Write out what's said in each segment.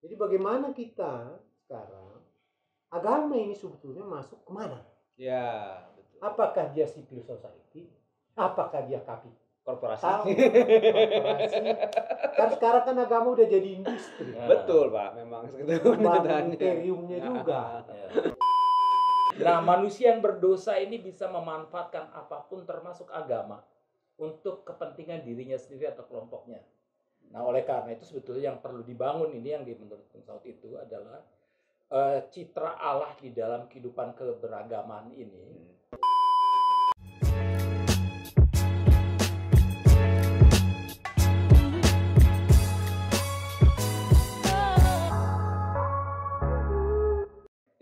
Jadi bagaimana kita sekarang agama ini sebetulnya masuk kemana? Ya, betul. Apakah dia civil society? Apakah dia Korporasi. korporasi? Kan sekarang kan agama udah jadi industri. Betul Pak, memang segitu Membangun imperiumnya juga. Nah, manusia yang berdosa ini bisa memanfaatkan apapun termasuk agama untuk kepentingan dirinya sendiri atau kelompoknya. Nah, oleh karena itu sebetulnya yang perlu dibangun ini yang menurut Bung Saud itu adalah citra Allah di dalam kehidupan keberagaman ini.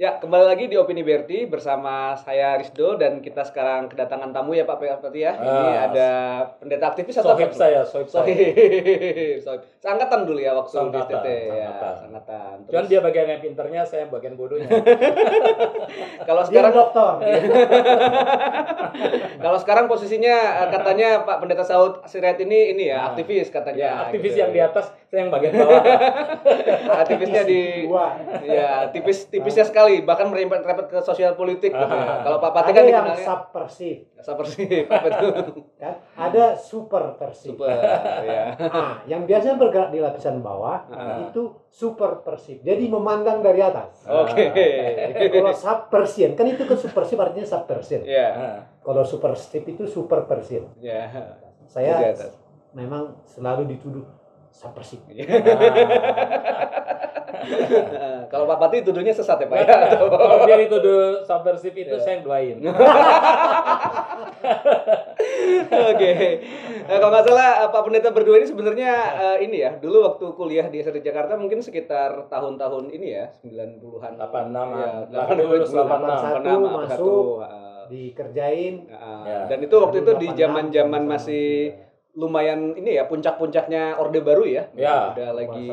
Ya, kembali lagi di Opini Berti bersama saya Rizdo dan kita sekarang kedatangan tamu ya Pak Berti ya. Ini ada pendeta aktivis atau Sohib saya, sohib saya. Sohib. Seangkatan dulu ya waktu di Seangkatan, TT ya, seangkatan. seangkatan. Cuman dia bagian yang pinternya, saya bagian bodohnya. Kalau Dia sekarang dokter. kalau sekarang posisinya katanya Pak Pendeta Saud Sirait ini ya, Nah, aktivis katanya. Ya, aktivis gitu. yang di atas, saya yang bagian bawah. Aktivisnya di Dua. ya, tipisnya sekali, bahkan merempet ke sosial politik gitu ya. Kalau Pak Pati Ada kan yang dikenalnya subversif, subversif apa itu? kan? Ada superversif. Super ya. Nah, yang biasanya bergerak di lapisan bawah itu superversif. Jadi memandang dari atas. Oke. Kalau subversion kan itu kan subversif artinya subversion. Ya. Kalau superversif itu superversif. Ya. Saya Di atas. memang selalu dituduh subversif. Kalau Pak Pati tuduhnya sesat ya Pak ya? Kalau dia dituduh subversif itu saya yang doain. Oke. Nah, kalau nggak salah Pak Pendeta berdua ini sebenarnya ini ya, dulu waktu kuliah di SRI Jakarta mungkin sekitar tahun-tahun ini ya, 90-an. 86-an. Ya, 81 86, masuk, 81. dikerjain. Ya. Dan itu waktu itu di 86 zaman-zaman sama masih kita. lumayan ini ya, puncak-puncaknya Orde Baru ya. Ya, Udah lagi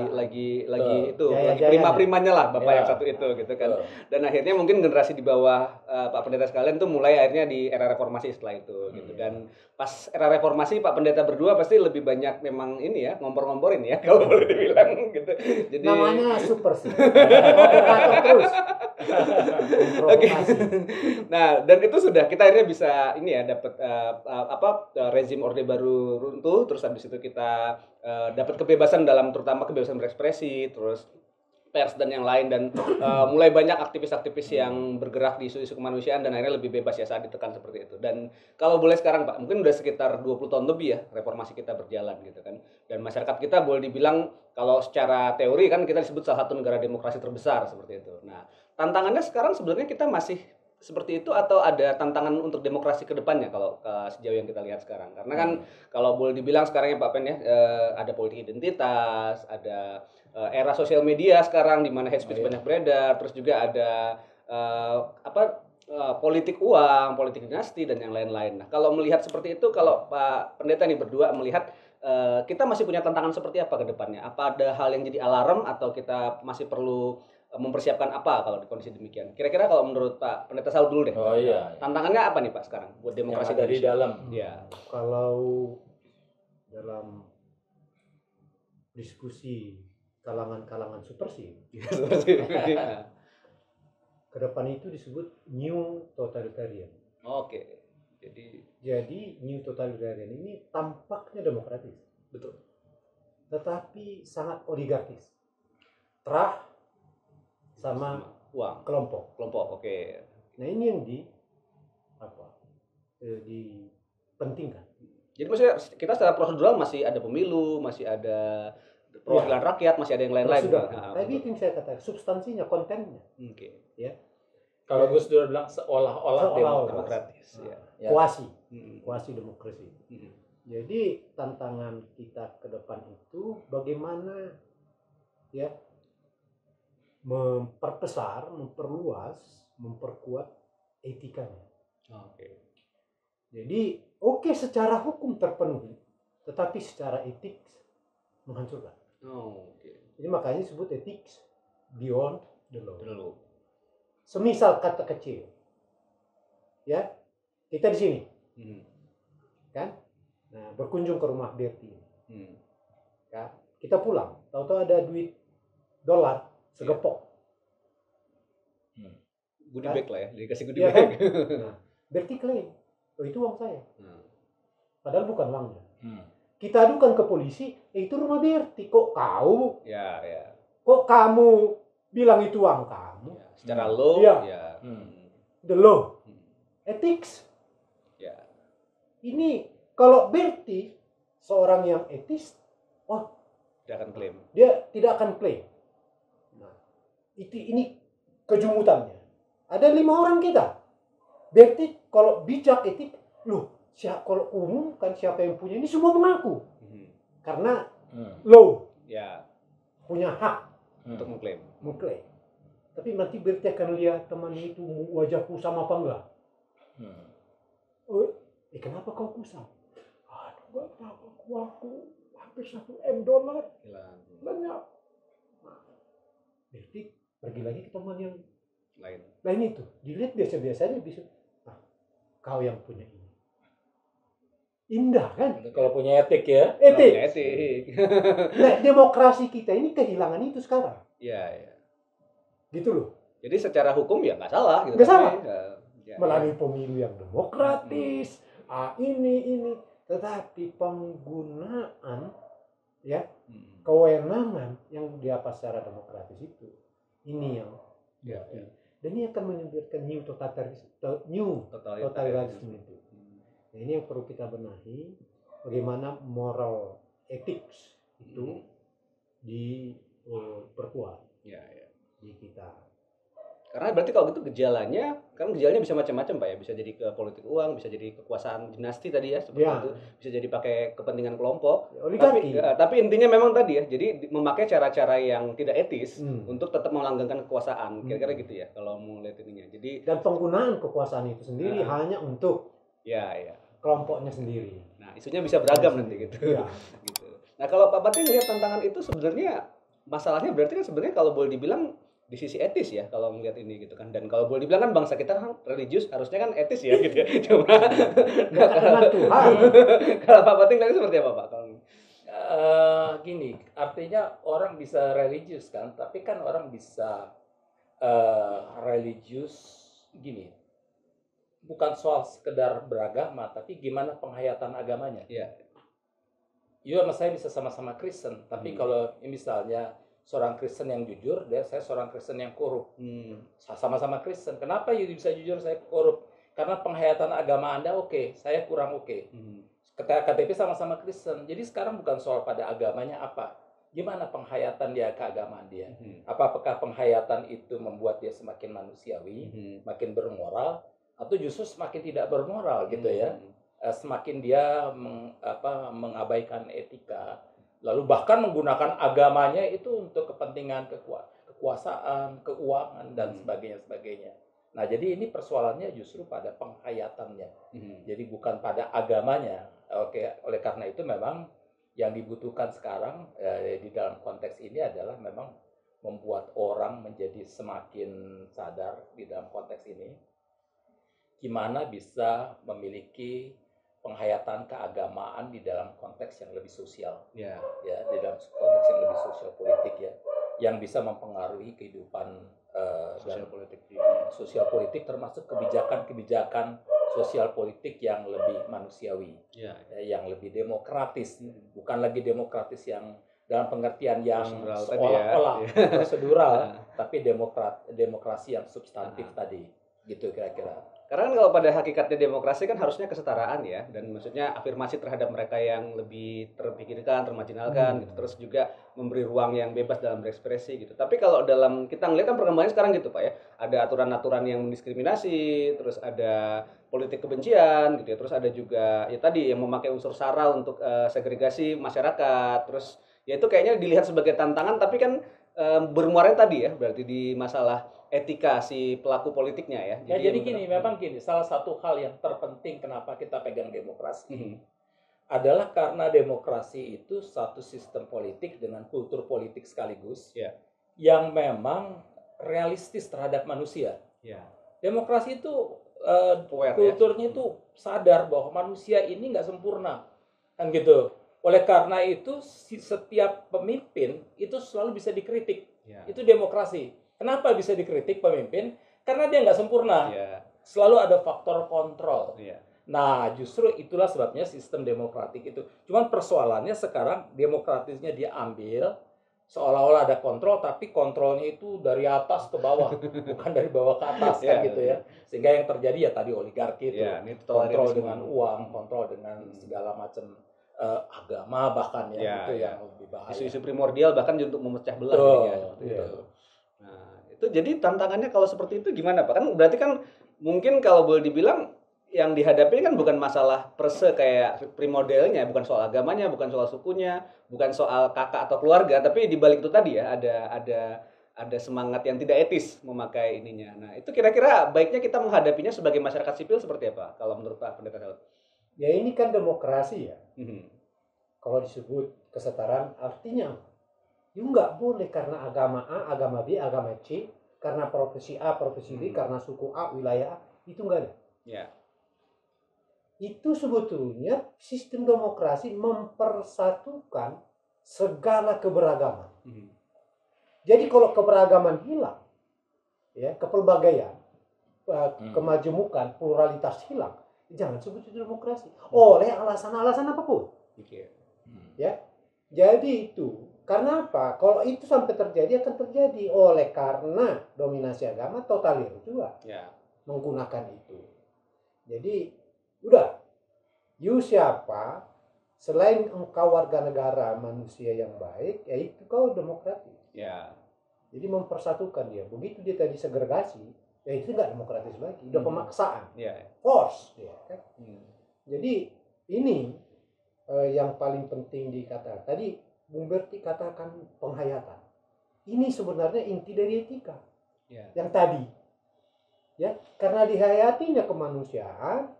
itu Jaya-jayanya. lagi prima-primanya lah Bapak Ya. yang satu itu gitu kan. Betul. Dan akhirnya mungkin generasi di bawah Pak Pendeta sekalian tuh mulai akhirnya di era reformasi setelah itu gitu. Dan pas era reformasi Pak Pendeta berdua pasti lebih banyak memang ini ya, ngompor-ngomporin ya kalau boleh dibilang gitu. Jadi Namanya supersif. Provokator terus. Oke. Provokasi. Nah, dan itu sudah kita akhirnya bisa ini ya dapat rezim Orde Baru runtuh, terus habis itu kita dapat kebebasan dalam terutama kebebasan berekspresi, terus pers dan yang lain dan mulai banyak aktivis-aktivis yang bergerak di isu-isu kemanusiaan dan akhirnya lebih bebas ya saat ditekan seperti itu. Dan kalau boleh sekarang Pak, mungkin udah sekitar 20 tahun lebih ya reformasi kita berjalan gitu kan. Dan masyarakat kita boleh dibilang kalau secara teori kan kita disebut salah satu negara demokrasi terbesar seperti itu. Nah, tantangannya sekarang sebenarnya kita masih seperti itu atau ada tantangan untuk demokrasi ke depannya kalau sejauh yang kita lihat sekarang. Karena kan kalau boleh dibilang sekarang ya Pak Pen ya ada politik identitas, ada era sosial media sekarang di mana hate speech banyak beredar, terus juga ada politik uang, politik dinasti dan yang lain-lain. Nah, kalau melihat seperti itu kalau Pak Pendeta nih berdua melihat kita masih punya tantangan seperti apa ke depannya? Apa ada hal yang jadi alarm atau kita masih perlu mempersiapkan apa kalau di kondisi demikian? Kira-kira kalau menurut Pak Pendeta Saud dulu deh. Oh iya. Tantangannya apa nih Pak sekarang buat demokrasi Yang ada di Indonesia? dalam. Ya. Kalau dalam diskusi kalangan-kalangan supersif, ke depan itu disebut new totalitarian. Oke. Jadi new totalitarian ini tampaknya demokratis, Betul. tetapi sangat oligarkis. Terah sama Uang, kelompok. oke. Nah ini yang dipentingkan. Jadi maksudnya kita secara prosedural masih ada pemilu, masih ada perwakilan rakyat, masih ada yang lain-lain. Sudah. Nah, Tapi itu yang saya katakan substansinya, kontennya. Oke. Ya. Kalau Gus Dur bilang seolah-olah Seolah-olah. Demokratis ya. Ya. Kuasi demokrasi. Jadi tantangan kita ke depan itu bagaimana ya memperbesar, memperluas, memperkuat etikanya. Oke. Jadi oke secara hukum terpenuhi, tetapi secara etik menghancurkan. Oke. Jadi makanya disebut ethics beyond the law. Dulu. Semisal kata kecil, ya kita di sini, kan? Nah berkunjung ke rumah Berti, kan? Kita pulang, tahu-tahu ada duit dolar segepok. Goodie bag lah ya, dikasih goodie Iya bag. kan? Nah, berarti klaim, oh itu uang saya. Padahal bukan uangnya. Kita adukan ke polisi, itu rumah Berti. Kok kau? Ya. Kok kamu bilang itu uang kamu? Ya, secara law, Iya. ya. The law, ethics. Ya. Ini kalau Berti seorang yang etis, Dia akan klaim. dia tidak akan klaim. Nah, ini kejumutannya. Ada 5 orang kita. Berti kalau bijak etik, loh, kalau umum kan siapa yang punya ini semua mengaku. Karena law Ya, punya hak untuk mengklaim. Tapi nanti Berti akan lihat temannya itu wajahku sama apa enggak. Kenapa kau kusam? Aduh, gak tahu aku hampir $1 M. Hilang. Banyak. Berti pergi lagi ke teman yang Lain itu. Dilihat biasa-biasanya bisa. Kau yang punya ini. Indah kan? Kalau punya etik ya. Etik. Nah, demokrasi kita ini kehilangan itu sekarang. Iya. Gitu loh. Jadi secara hukum ya nggak salah gitu. Nggak salah. Ya. Melalui pemilu yang demokratis, ini. Tetapi penggunaan kewenangan yang diapa secara demokratis itu, ini yang dan ini akan menimbulkan new totalitarisme itu. Nah, ini yang perlu kita benahi, bagaimana moral ethics itu diperkuat di kita. Karena berarti kalau gitu gejalanya bisa macam-macam Pak ya, bisa jadi ke politik uang, bisa jadi kekuasaan dinasti tadi ya seperti itu, bisa jadi pakai kepentingan kelompok. Tapi intinya memang tadi ya, jadi memakai cara-cara yang tidak etis untuk tetap melanggengkan kekuasaan, kira-kira gitu ya kalau mau lihat ininya. Jadi dan penggunaan kekuasaan itu sendiri hanya untuk kelompoknya sendiri. Nah, isunya bisa beragam nanti gitu. Gitu. Nah, kalau Pak Pati melihat tantangan itu sebenarnya masalahnya berarti kan sebenarnya kalau boleh dibilang di sisi etis ya kalau melihat ini gitu kan, dan kalau boleh dibilang kan bangsa kita kan religius harusnya kan etis ya gitu ya. Cuma Tuhan. Kalau Pak Pati melihat seperti apa Pak? Gini, artinya orang bisa religius kan, tapi kan orang bisa religius gini, bukan soal sekedar beragama, tapi gimana penghayatan agamanya. Iya. Sama saya bisa sama-sama Kristen, tapi kalau misalnya seorang Kristen yang jujur, saya seorang Kristen yang korup. Sama-sama Kristen. Kenapa bisa jujur saya korup? Karena penghayatan agama Anda oke, saya kurang oke. KTP sama-sama Kristen. Jadi sekarang bukan soal pada agamanya apa. Gimana penghayatan dia keagamaan dia? Apakah penghayatan itu membuat dia semakin manusiawi, makin bermoral, atau justru semakin tidak bermoral gitu ya? Semakin dia mengabaikan etika, lalu bahkan menggunakan agamanya itu untuk kepentingan kekuasaan, keuangan dan sebagainya. Nah, jadi ini persoalannya justru pada penghayatannya. Jadi bukan pada agamanya. Oleh karena itu memang yang dibutuhkan sekarang di dalam konteks ini adalah memang membuat orang menjadi semakin sadar di dalam konteks ini, gimana bisa memiliki penghayatan keagamaan di dalam konteks yang lebih sosial, di dalam konteks yang lebih sosial politik yang bisa mempengaruhi kehidupan sosial politik termasuk kebijakan sosial politik yang lebih manusiawi, yang lebih demokratis, bukan lagi demokratis yang dalam pengertian yang seolah-olah prosedural, tapi demokrasi yang substantif tadi, gitu kira-kira. Karena kan kalau pada hakikatnya demokrasi kan harusnya kesetaraan ya, dan maksudnya afirmasi terhadap mereka yang lebih terpikirkan, termarginalkan gitu, terus juga memberi ruang yang bebas dalam berekspresi gitu. Tapi kalau dalam kita ngelihat kan perkembangannya sekarang gitu Pak ya, ada aturan-aturan yang mendiskriminasi, terus ada politik kebencian gitu ya, terus ada juga ya tadi yang memakai unsur sara untuk segregasi masyarakat, terus ya itu kayaknya dilihat sebagai tantangan, tapi kan bermuaranya tadi ya berarti di masalah etika si pelaku politiknya ya. Jadi gini, memang gini, salah satu hal yang terpenting kenapa kita pegang demokrasi adalah karena demokrasi itu satu sistem politik dengan kultur politik sekaligus yang memang realistis terhadap manusia. Demokrasi itu kulturnya itu sadar bahwa manusia ini nggak sempurna, kan gitu. Oleh karena itu setiap pemimpin itu selalu bisa dikritik. Ya. Itu demokrasi. Kenapa bisa dikritik pemimpin? Karena dia nggak sempurna. Ya. Selalu ada faktor kontrol. Ya. Nah, justru itulah sebabnya sistem demokratik itu. Cuman persoalannya sekarang demokratisnya dia ambil seolah-olah ada kontrol, tapi kontrolnya itu dari atas ke bawah, bukan dari bawah ke atas kan gitu ya. Sehingga yang terjadi ya tadi oligarki itu, Ya, ini kontrol totalitarianisme. dengan uang, kontrol dengan segala macam agama bahkan ya, Ya, itu ya. yang lebih bahaya. Isu-isu primordial bahkan untuk memecah belah Betul, jadinya, seperti itu. betul. Nah, itu jadi tantangannya kalau seperti itu gimana Pak? Kan berarti kan mungkin kalau boleh dibilang yang dihadapi kan bukan masalah perse kayak primordialnya, bukan soal agamanya, bukan soal sukunya, bukan soal kakak atau keluarga, tapi di balik itu tadi ya ada semangat yang tidak etis memakai ininya. Nah, itu kira-kira baiknya kita menghadapinya sebagai masyarakat sipil seperti apa kalau menurut Pak Pendeta Daud? Ya ini kan demokrasi ya. Mhm. Kalau disebut kesetaraan artinya ya nggak boleh karena agama A, agama B, agama C, karena profesi A, profesi B, karena suku A, wilayah A, itu nggak ada. Ya. Itu sebetulnya sistem demokrasi mempersatukan segala keberagaman. Mhm. Jadi kalau keberagaman hilang, ya kepelbagaian, kemajemukan, pluralitas hilang, jangan sebut itu demokrasi. Oleh alasan-alasan apapun. Oke. Ya, jadi itu karena apa? Kalau itu sampai terjadi akan terjadi oleh karena dominasi agama totaliter juga Ya. menggunakan itu. Jadi udah, you siapa? Selain engkau warga negara manusia yang baik, ya itu kau demokratis. Ya. Jadi mempersatukan dia. Begitu dia tadi segregasi, ya itu nggak demokratis lagi. Udah pemaksaan, Ya. force, ya kan? Hmm. Jadi ini yang paling penting dikatakan. Tadi Bung Berti katakan penghayatan. Ini sebenarnya inti dari etika. Ya. Yang tadi, ya, karena dihayatinya kemanusiaan,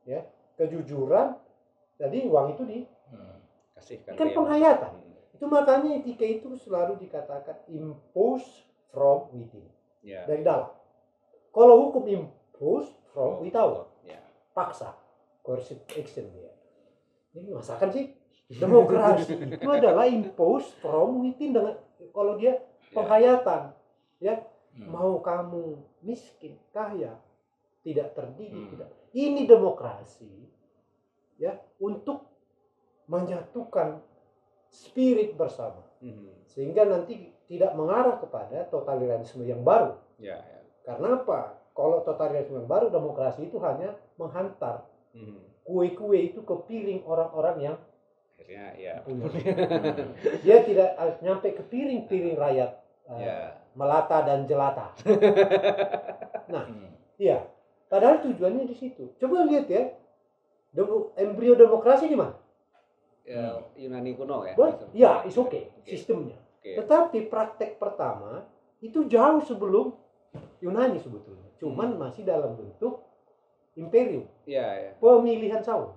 ya, kejujuran. Tadi uang itu Kasihkan kan ke yang- penghayatan. Itu makanya etika itu selalu dikatakan impose from within, Ya. dari dalam. Kalau hukum impose from without, Ya. paksa, coercive action dia. Ini masakan sih demokrasi itu adalah impose from within dengan kalau dia penghayatan, ya mau kamu miskin, kaya, tidak terdidik, tidak. Ini demokrasi, ya, untuk menyatukan spirit bersama, sehingga nanti tidak mengarah kepada totalitarisme yang baru. Ya. Ya. Karena apa? Kalau totalitarisme yang baru, demokrasi itu hanya menghantar kue-kue itu ke piring orang-orang yang Akhirnya ya. punya. Dia tidak nyampe ke piring-piring rakyat melata dan jelata. Nah, iya. Padahal tujuannya di situ. Coba lihat ya, embrio demokrasi di mana? Ya, Yunani kuno ya. Ya, is okay sistemnya. Tetapi praktek pertama itu jauh sebelum Yunani sebetulnya. Cuman masih dalam bentuk imperium. Iya. Pemilihan Saul.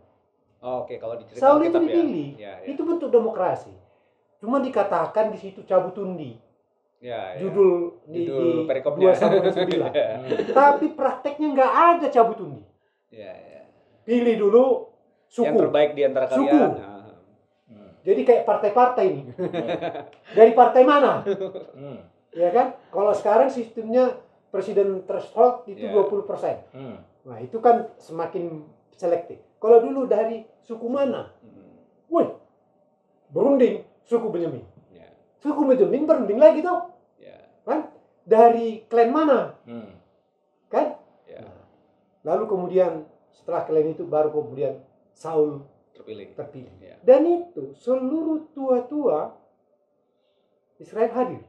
Oke, kalau diceritain Saul itu dipilih. Ya. Itu bentuk demokrasi. Cuma dikatakan di situ cabut undi. Ya. Judul di perikopnya 2 Samuel 9. Tapi prakteknya nggak ada cabut undi. Ya. Pilih dulu suku. Yang terbaik di antara kalian. Suku. Jadi kayak partai-partai ini. Dari partai mana? Ya kan? Kalau sekarang sistemnya presiden threshold itu 20%. Nah, itu kan semakin selektif. Kalau dulu dari suku mana? Wih, berunding suku Benyamin. Suku Benyamin berunding lagi toh. Kan? Dari klan mana? Kan? Nah, lalu kemudian setelah klan itu baru kemudian Saul terpilih. Dan itu seluruh tua-tua Israel hadir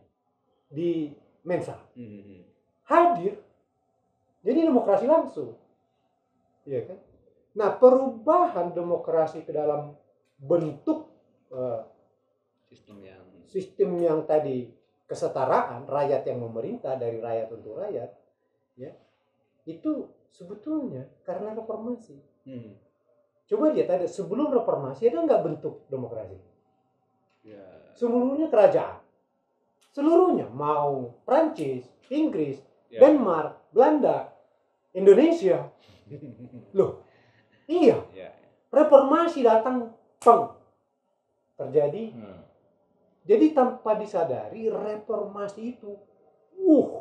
di Mensa. Hadir. Jadi demokrasi langsung. Iya kan? Nah, perubahan demokrasi ke dalam bentuk sistem yang tadi kesetaraan, rakyat yang memerintah dari rakyat untuk rakyat, ya, itu sebetulnya karena reformasi. Coba lihat, ada sebelum reformasi ada nggak bentuk demokrasi? Seluruhnya kerajaan, seluruhnya mau Prancis, Inggris, Denmark, Belanda, Indonesia. Loh, iya. Reformasi datang, terjadi Jadi tanpa disadari reformasi itu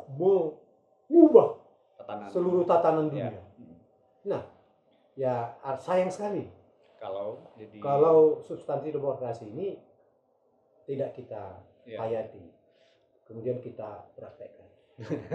mengubah Tatanan. seluruh tatanan Ya. dunia. Nah, ya sayang sekali Kalau substansi demokrasi ini tidak kita Ya. hayati, kemudian kita praktekkan.